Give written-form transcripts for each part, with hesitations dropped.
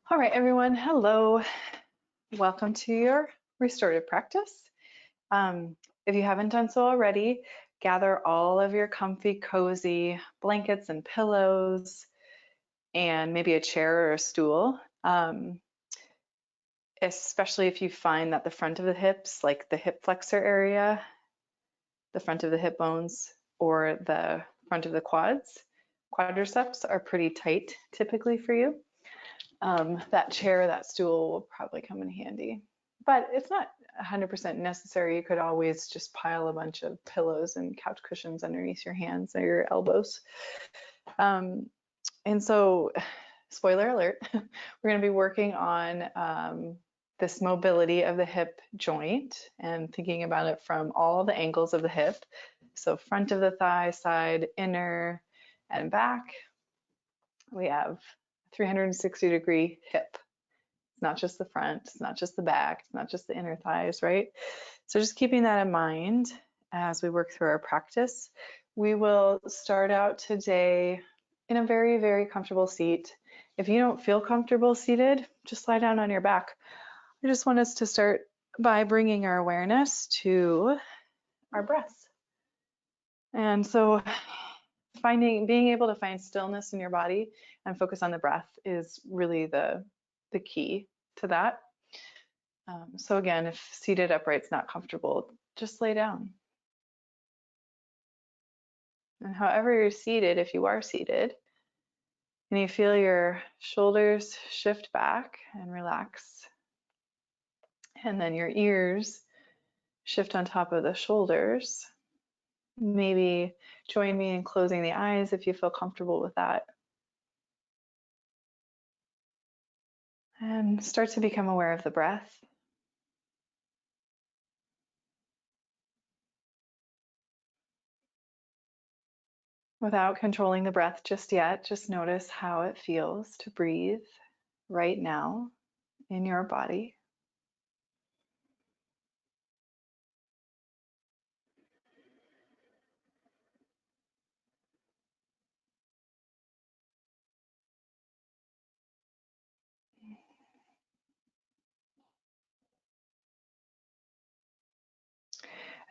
All right, everyone. Hello. Welcome to your restorative practice. If you haven't done so already, gather all of your comfy, cozy blankets and pillows and maybe a chair or a stool. Especially if you find that the front of the hips, like the hip flexor area, the front of the hip bones, or the front of the quadriceps are pretty tight typically for you. That chair, that stool will probably come in handy. But it's not 100% necessary. You could always just pile a bunch of pillows and couch cushions underneath your hands or your elbows. And so, spoiler alert, we're going to be working on this mobility of the hip joint and thinking about it from all the angles of the hip. So front of the thigh, side, inner, and back. We have 360-degree hip. It's not just the front, it's not just the back, it's not just the inner thighs, right? So just keeping that in mind as we work through our practice. We will start out today in a very, very comfortable seat. If you don't feel comfortable seated, just lie down on your back. I just want us to start by bringing our awareness to our breath. And so being able to find stillness in your body and focus on the breath is really the key to that. So again, if seated upright's not comfortable, just lay down. And however you're seated, if you are seated, and you feel your shoulders shift back and relax, and then your ears shift on top of the shoulders. Maybe join me in closing the eyes if you feel comfortable with that. And start to become aware of the breath. Without controlling the breath just yet, just notice how it feels to breathe right now in your body.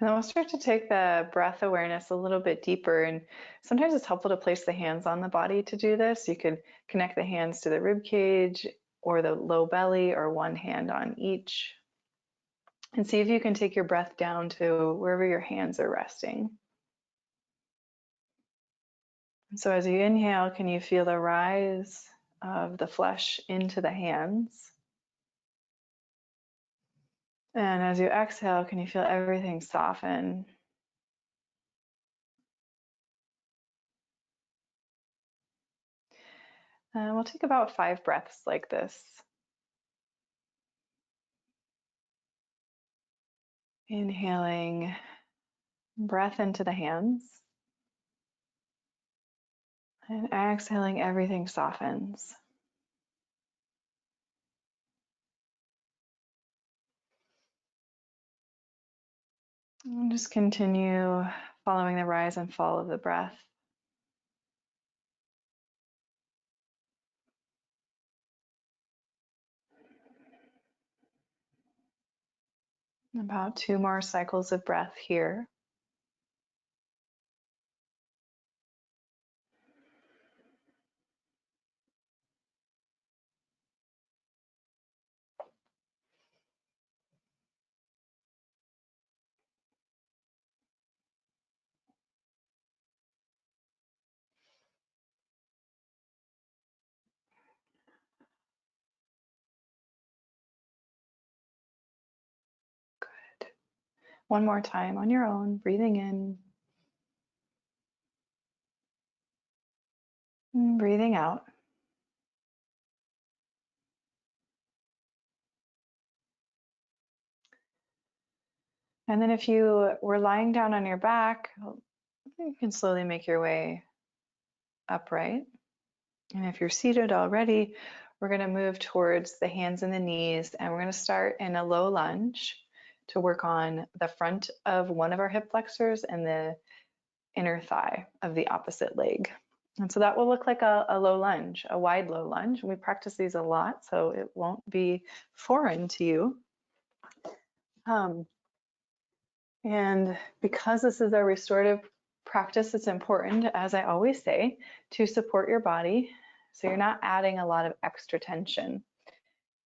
And then we'll start to take the breath awareness a little bit deeper. And sometimes it's helpful to place the hands on the body to do this. You could connect the hands to the rib cage or the low belly, or one hand on each. And see if you can take your breath down to wherever your hands are resting. And so as you inhale, can you feel the rise of the flesh into the hands? And as you exhale, can you feel everything soften? And we'll take about 5 breaths like this. Inhaling breath into the hands. And exhaling, everything softens. And just continue following the rise and fall of the breath. About 2 more cycles of breath here. Good. One more time on your own, breathing in and breathing out. And then if you were lying down on your back, you can slowly make your way upright. And if you're seated already, we're going to move towards the hands and the knees, and we're going to start in a low lunge to work on the front of one of our hip flexors and the inner thigh of the opposite leg. And so that will look like a low lunge, a wide low lunge. We practice these a lot, so it won't be foreign to you. And because this is a restorative practice, it's important, as I always say, to support your body so you're not adding a lot of extra tension.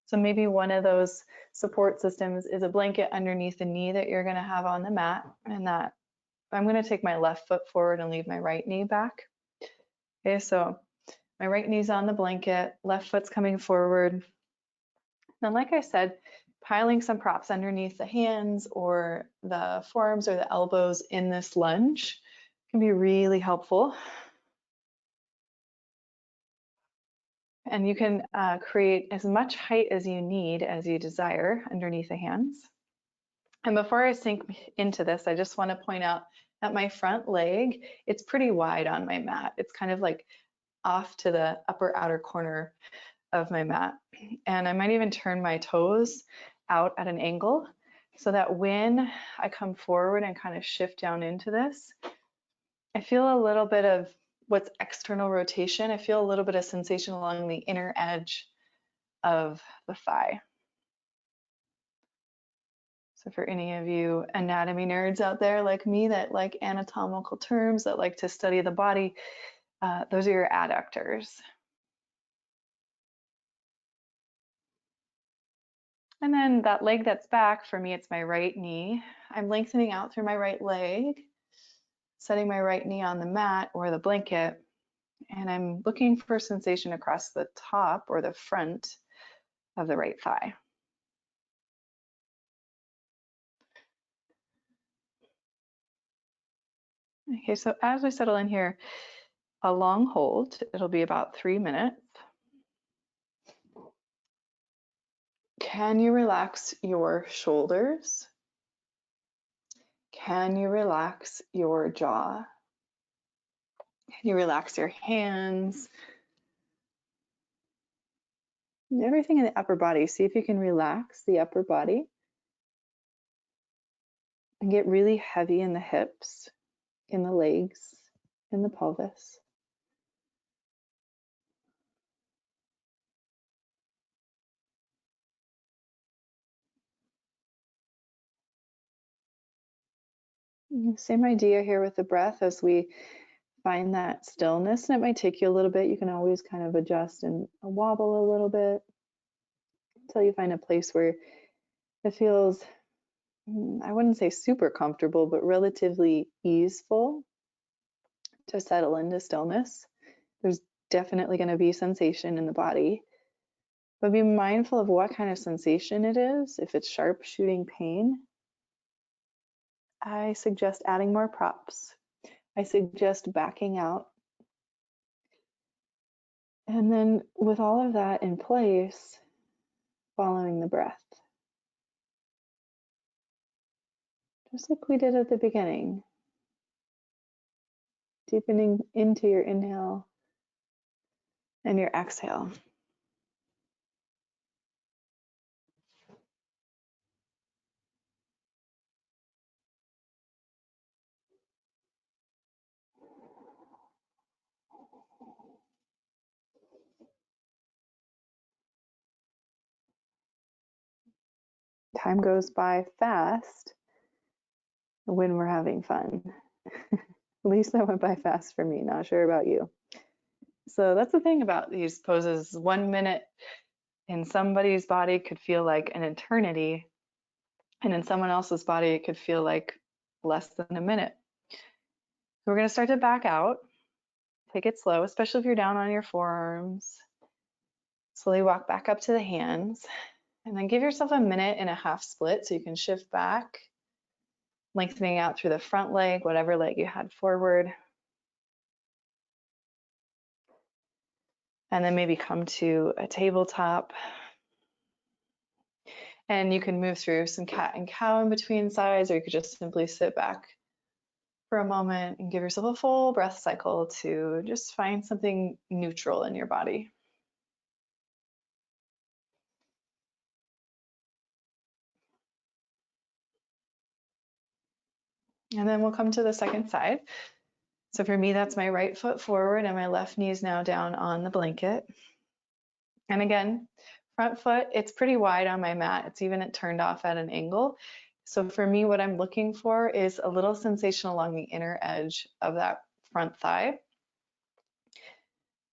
So maybe one of those support systems is a blanket underneath the knee that you're going to have on the mat, and that I'm going to take my left foot forward and leave my right knee back. Okay, so my right knee's on the blanket, left foot's coming forward. Then, like I said, piling some props underneath the hands or the forearms or the elbows in this lunge can be really helpful. And you can create as much height as you need, as you desire, underneath the hands. And before I sink into this, I just want to point out that my front leg, it's pretty wide on my mat. It's kind of like off to the upper outer corner of my mat. And I might even turn my toes out at an angle so that when I come forward and kind of shift down into this, I feel a little bit of what's external rotation. I feel a little bit of sensation along the inner edge of the thigh. So for any of you anatomy nerds out there like me that like anatomical terms, that like to study the body, those are your adductors. And then that leg that's back, for me, it's my right knee. I'm lengthening out through my right leg, setting my right knee on the mat or the blanket, and I'm looking for sensation across the top or the front of the right thigh. Okay, so as we settle in here, a long hold, it'll be about 3 minutes. Can you relax your shoulders? Can you relax your jaw? Can you relax your hands? Everything in the upper body. See if you can relax the upper body and get really heavy in the hips, in the legs, in the pelvis. Same idea here with the breath as we find that stillness, and it might take you a little bit. You can always kind of adjust and wobble a little bit until you find a place where it feels, I wouldn't say super comfortable, but relatively easeful to settle into stillness. There's definitely going to be sensation in the body, but be mindful of what kind of sensation it is. If it's sharp shooting pain, I suggest adding more props. I suggest backing out. And then with all of that in place, following the breath. Just like we did at the beginning. Deepening into your inhale and your exhale. Time goes by fast when we're having fun. At least that went by fast for me, not sure about you. So that's the thing about these poses. 1 minute in somebody's body could feel like an eternity, and in someone else's body it could feel like less than a minute. So we're going to start to back out. Take it slow, especially if you're down on your forearms. Slowly walk back up to the hands, and then give yourself a minute in a half split so you can shift back, lengthening out through the front leg, whatever leg you had forward. And then maybe come to a tabletop. And you can move through some cat and cow in between sides, or you could just simply sit back for a moment and give yourself a full breath cycle to just find something neutral in your body. And then we'll come to the second side. So for me, that's my right foot forward and my left knee is now down on the blanket. And again, front foot, it's pretty wide on my mat. It's even turned off at an angle. So for me, what I'm looking for is a little sensation along the inner edge of that front thigh.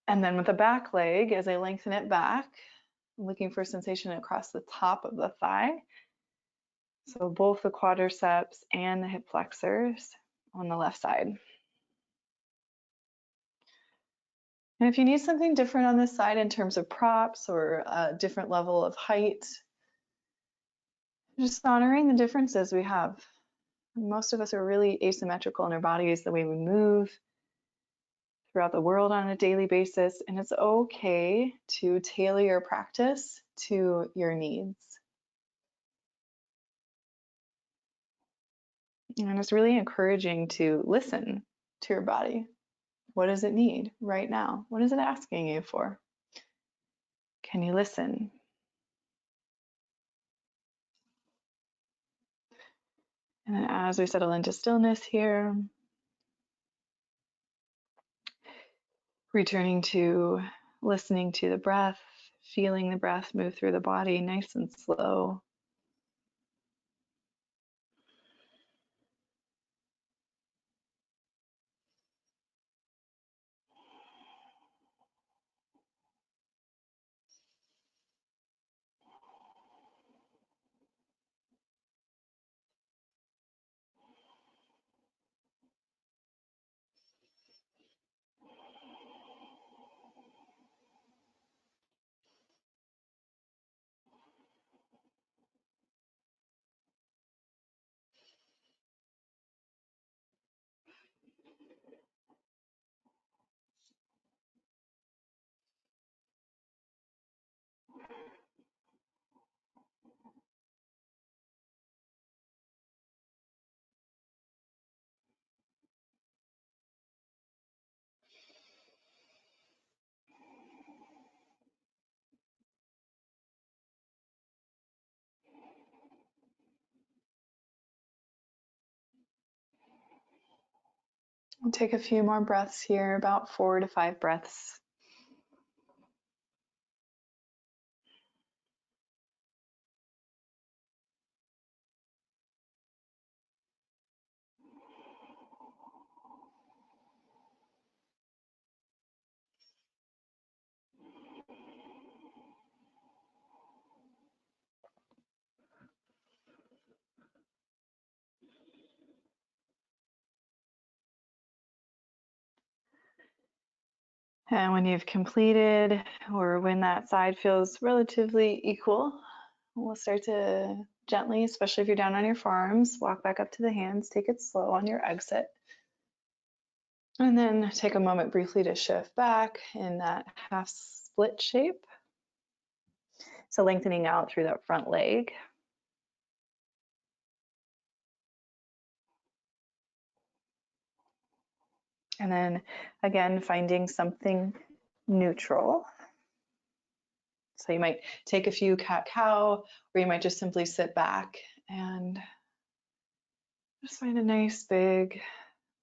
And then with the back leg, as I lengthen it back, I'm looking for sensation across the top of the thigh. So both the quadriceps and the hip flexors on the left side. And if you need something different on this side in terms of props or a different level of height, just honoring the differences we have. Most of us are really asymmetrical in our bodies, the way we move throughout the world on a daily basis, and it's okay to tailor your practice to your needs. And it's really encouraging to listen to your body. What does it need right now? What is it asking you for? Can you listen? And then as we settle into stillness here, returning to listening to the breath, feeling the breath move through the body nice and slow. We'll take a few more breaths here, about 4 to 5 breaths. And when you've completed, or when that side feels relatively equal, we'll start to gently, especially if you're down on your forearms, walk back up to the hands, take it slow on your exit. And then take a moment briefly to shift back in that half split shape. So lengthening out through that front leg. And then again, finding something neutral. So you might take a few cat-cow, or you might just simply sit back and just find a nice big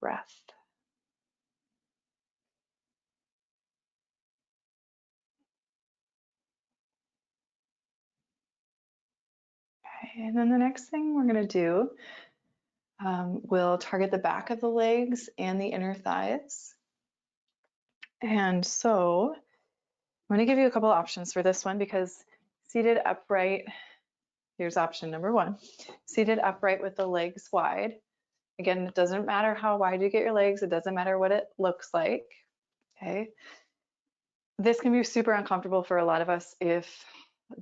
breath. Okay, and then the next thing we're going to do, we'll target the back of the legs and the inner thighs. And so I'm going to give you a couple options for this one, because seated upright, here's option number 1. Seated upright with the legs wide. Again, it doesn't matter how wide you get your legs. It doesn't matter what it looks like. Okay. This can be super uncomfortable for a lot of us if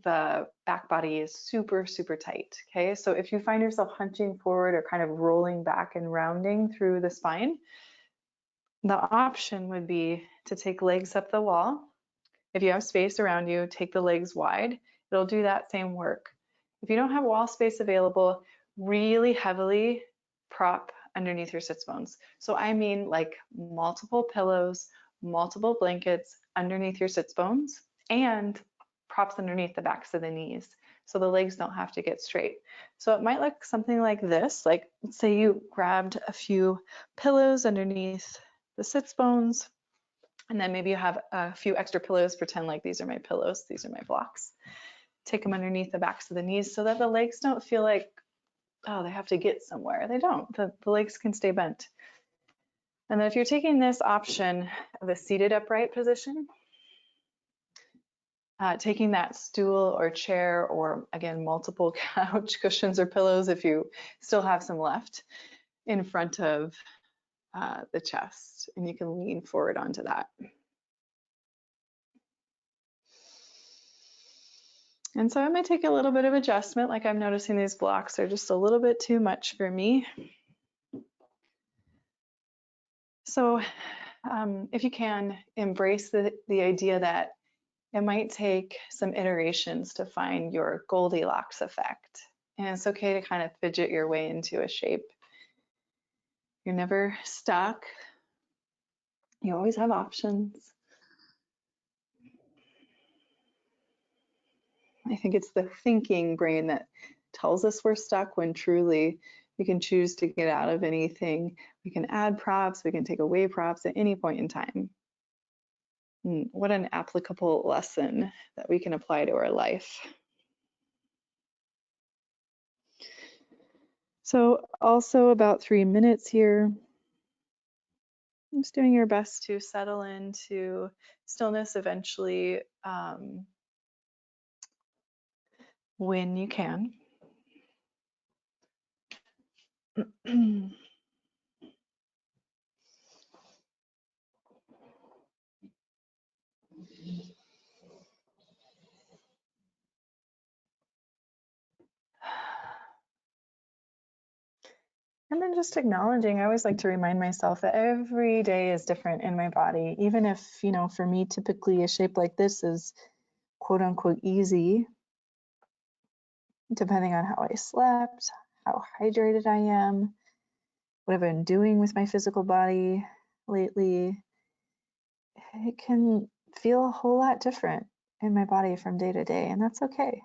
the back body is super, super tight. Okay. So if you find yourself hunching forward or kind of rolling back and rounding through the spine, the option would be to take legs up the wall. If you have space around you, take the legs wide. It'll do that same work. If you don't have wall space available, really heavily prop underneath your sits bones. So I mean like multiple pillows, multiple blankets underneath your sits bones, and props underneath the backs of the knees, so the legs don't have to get straight. So it might look something like this. Like, let's say you grabbed a few pillows underneath the sits bones. And then maybe you have a few extra pillows. Pretend like these are my pillows, these are my blocks. Take them underneath the backs of the knees so that the legs don't feel like, oh, they have to get somewhere. They don't. The legs can stay bent. And then if you're taking this option of a seated upright position, taking that stool or chair, or again, multiple couch cushions or pillows if you still have some left, in front of the chest, and you can lean forward onto that. And so it might take a little bit of adjustment, like I'm noticing these blocks are just a little bit too much for me. So if you can, embrace the idea that it might take some iterations to find your Goldilocks effect. And it's okay to kind of fidget your way into a shape. You're never stuck. You always have options. I think it's the thinking brain that tells us we're stuck when truly we can choose to get out of anything. We can add props, we can take away props at any point in time. What an applicable lesson that we can apply to our life. So also about 3 minutes here. Just doing your best to settle into stillness eventually when you can. And then just acknowledging, I always like to remind myself that every day is different in my body. Even if, for me, typically a shape like this is quote unquote easy, depending on how I slept, how hydrated I am, what I've been doing with my physical body lately, it can feel a whole lot different in my body from day to day, and that's okay.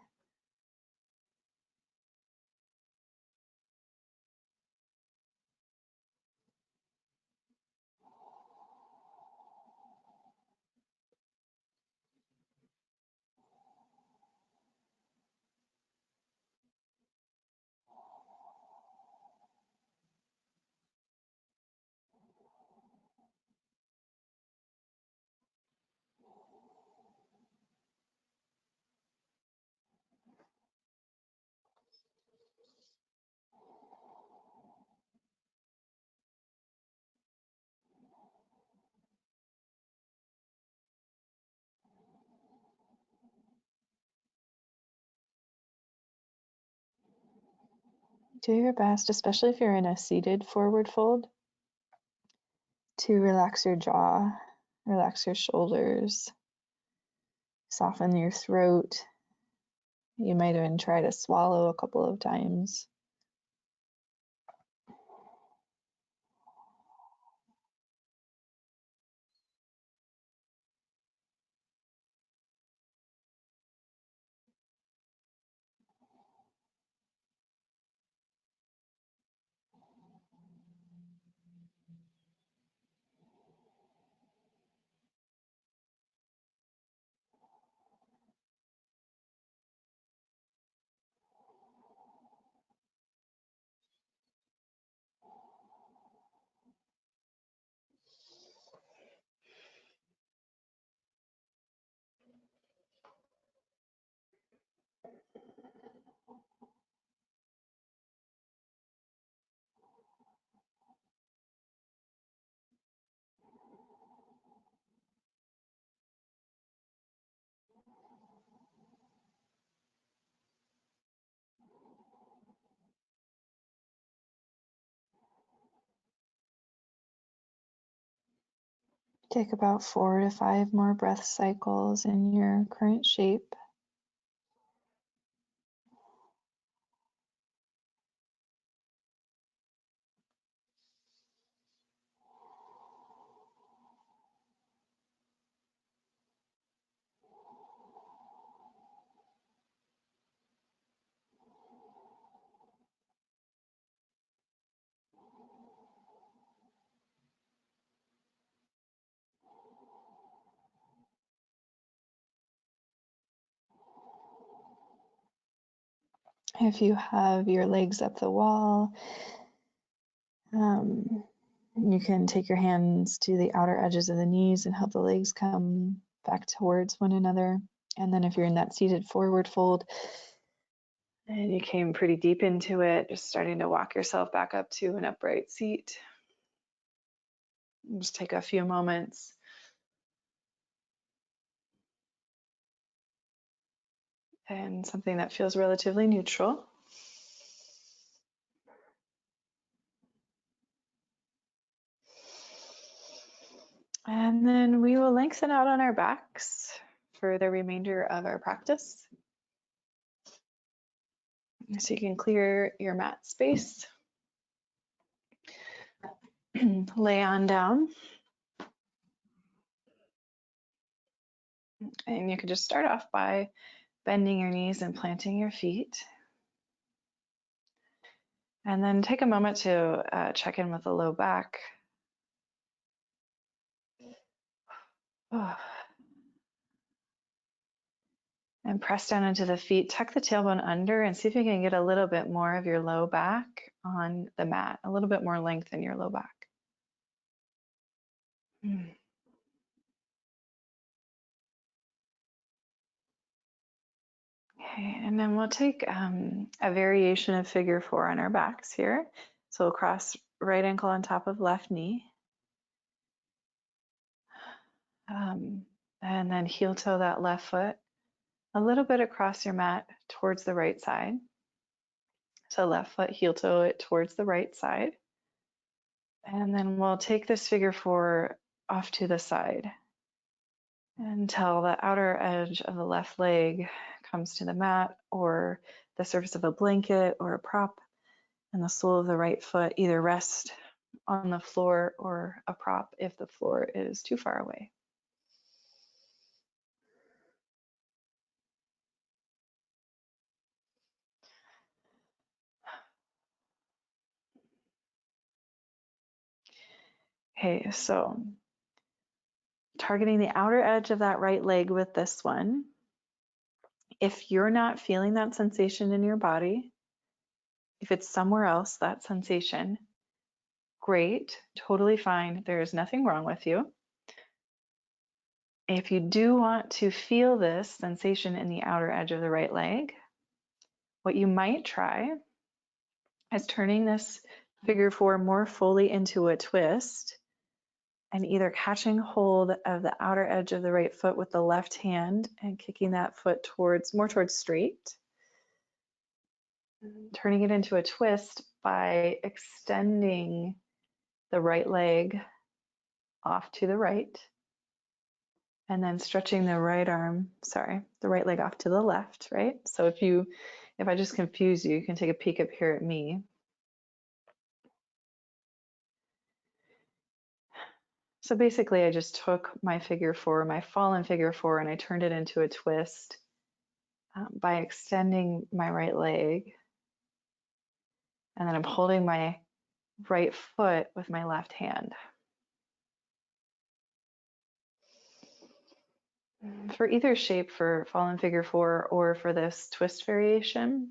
Do your best, especially if you're in a seated forward fold, to relax your jaw, relax your shoulders, soften your throat. You might even try to swallow a couple of times. Take about 4 to 5 more breath cycles in your current shape. If you have your legs up the wall, you can take your hands to the outer edges of the knees and help the legs come back towards one another. And then if you're in that seated forward fold and you came pretty deep into it, just starting to walk yourself back up to an upright seat. Just take a few moments. And something that feels relatively neutral. And then we will lengthen out on our backs for the remainder of our practice. So you can clear your mat space. Lay on down. And you can just start off by bending your knees and planting your feet. And then take a moment to check in with the low back. And press down into the feet, tuck the tailbone under and see if you can get a little bit more of your low back on the mat, a little bit more length in your low back. Okay, and then we'll take a variation of figure 4 on our backs here. So we'll cross right ankle on top of left knee. And then heel toe that left foot a little bit across your mat towards the right side. So left foot, heel toe it towards the right side. And then we'll take this figure 4 off to the side until the outer edge of the left leg comes to the mat or the surface of a blanket or a prop, and the sole of the right foot either rest on the floor or a prop if the floor is too far away. Okay, so targeting the outer edge of that right leg with this one. If you're not feeling that sensation in your body, if it's somewhere else, that sensation, great, totally fine. There is nothing wrong with you. If you do want to feel this sensation in the outer edge of the right leg, what you might try is turning this figure 4 more fully into a twist and either catching hold of the outer edge of the right foot with the left hand and kicking that foot more towards straight, turning it into a twist by extending the right leg off to the right, and then stretching the right leg off to the left, right? So if I just confuse you, you can take a peek up here at me. So basically I just took my figure 4, my fallen figure 4, and I turned it into a twist by extending my right leg. And then I'm holding my right foot with my left hand. For either shape, for fallen figure 4 or for this twist variation,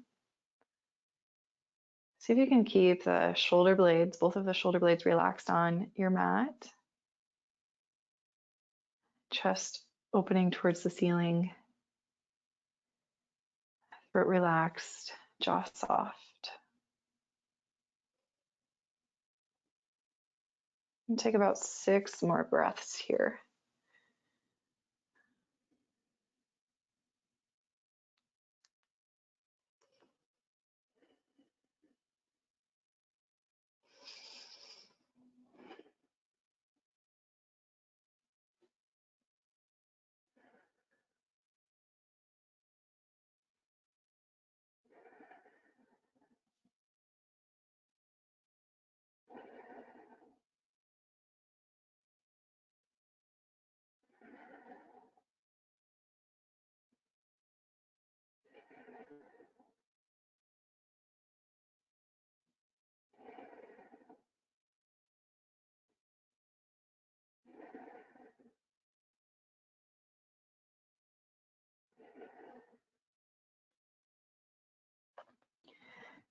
see if you can keep the shoulder blades, both of the shoulder blades relaxed on your mat. Chest opening towards the ceiling, throat relaxed, jaw soft. And take about 6 more breaths here.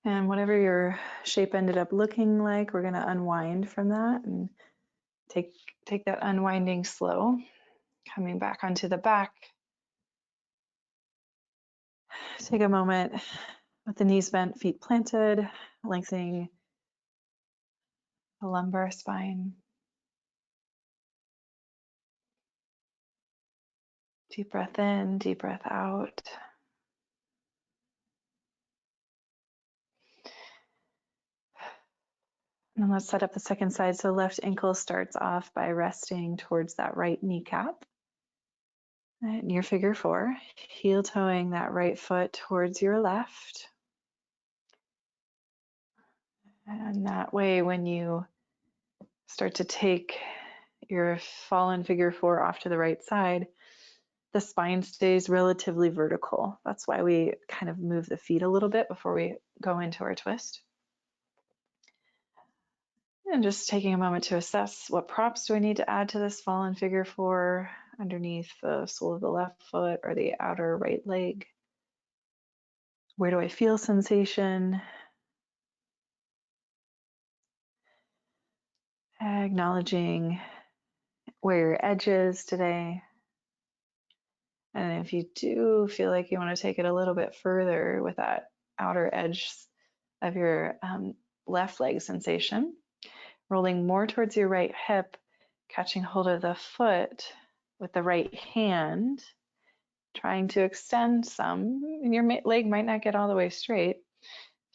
And whatever your shape ended up looking like, we're going to unwind from that and take that unwinding slow, coming back onto the back. Take a moment with the knees bent, feet planted, lengthening the lumbar spine. Deep breath in, deep breath out. And then let's set up the second side. So left ankle starts off by resting towards that right kneecap. And your figure four, heel toeing that right foot towards your left. And that way, when you start to take your fallen figure four off to the right side, the spine stays relatively vertical. That's why we kind of move the feet a little bit before we go into our twist. And just taking a moment to assess what props do I need to add to this fallen figure four underneath the sole of the left foot or the outer right leg. Where do I feel sensation? Acknowledging where your edge is today. And if you do feel like you want to take it a little bit further with that outer edge of your left leg sensation, rolling more towards your right hip, catching hold of the foot with the right hand, trying to extend some. Your leg might not get all the way straight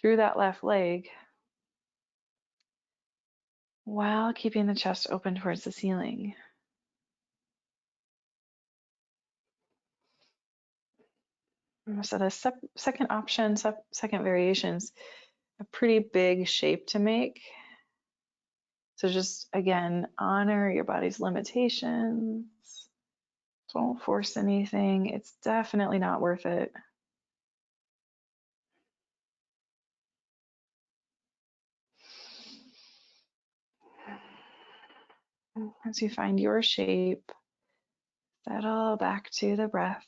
through that left leg while keeping the chest open towards the ceiling. So the second option, second variations, a pretty big shape to make. So just, again, honor your body's limitations. Don't force anything. It's definitely not worth it. As you find your shape, settle back to the breath.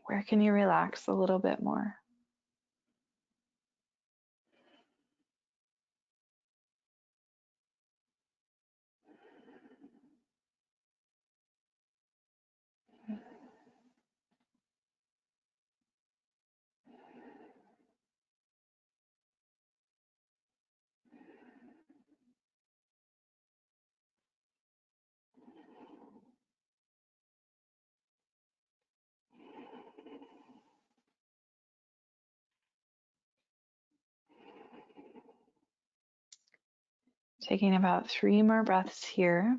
Where can you relax a little bit more? Taking about 3 more breaths here.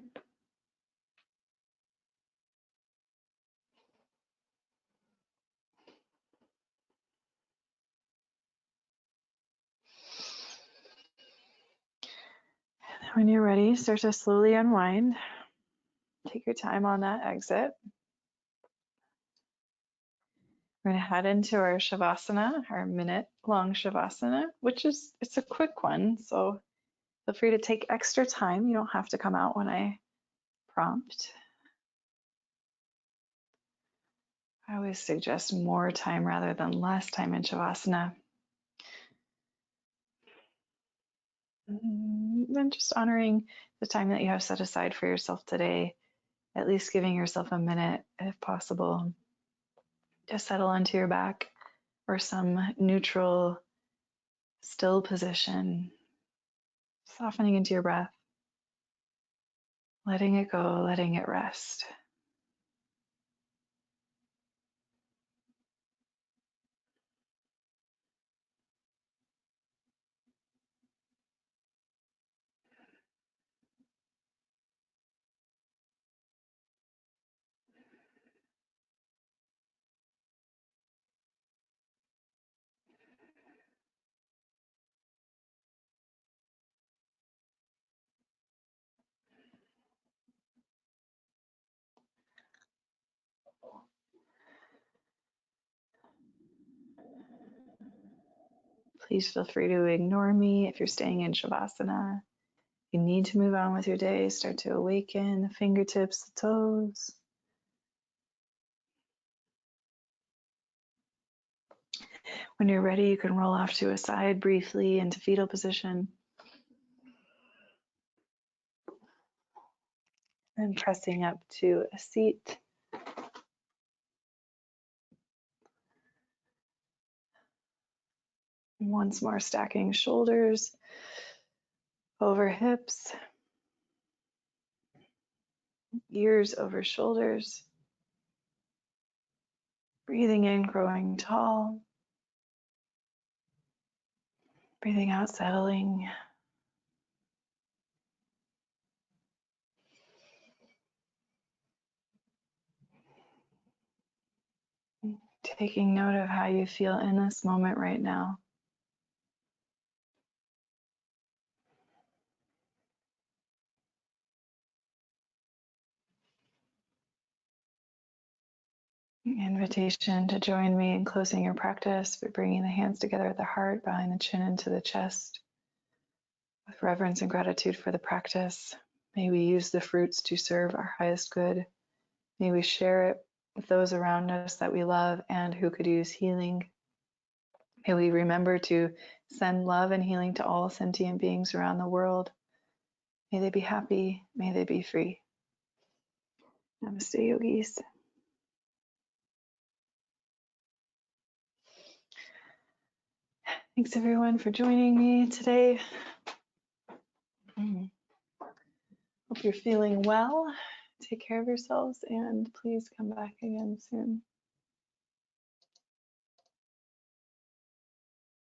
When you're ready, start to slowly unwind. Take your time on that exit. We're going to head into our Shavasana, our minute-long Shavasana, which is, it's a quick one, so feel free to take extra time. You don't have to come out when I prompt. I always suggest more time rather than less time in Shavasana. And just honoring the time that you have set aside for yourself today, at least giving yourself a minute, if possible, to settle onto your back or some neutral, still position, softening into your breath, letting it go, letting it rest. Please feel free to ignore me if you're staying in Shavasana. You need to move on with your day, start to awaken the fingertips, the toes. When you're ready, you can roll off to a side briefly into fetal position. And pressing up to a seat. And once more, stacking shoulders over hips, ears over shoulders. Breathing in, growing tall. Breathing out, settling. Taking note of how you feel in this moment right now. Invitation to join me in closing your practice by bringing the hands together at the heart, behind the chin into the chest. With reverence and gratitude for the practice, may we use the fruits to serve our highest good. May we share it with those around us that we love and who could use healing. May we remember to send love and healing to all sentient beings around the world. May they be happy. May they be free. Namaste, yogis. Thanks everyone for joining me today. Hope you're feeling well. Take care of yourselves and please come back again soon.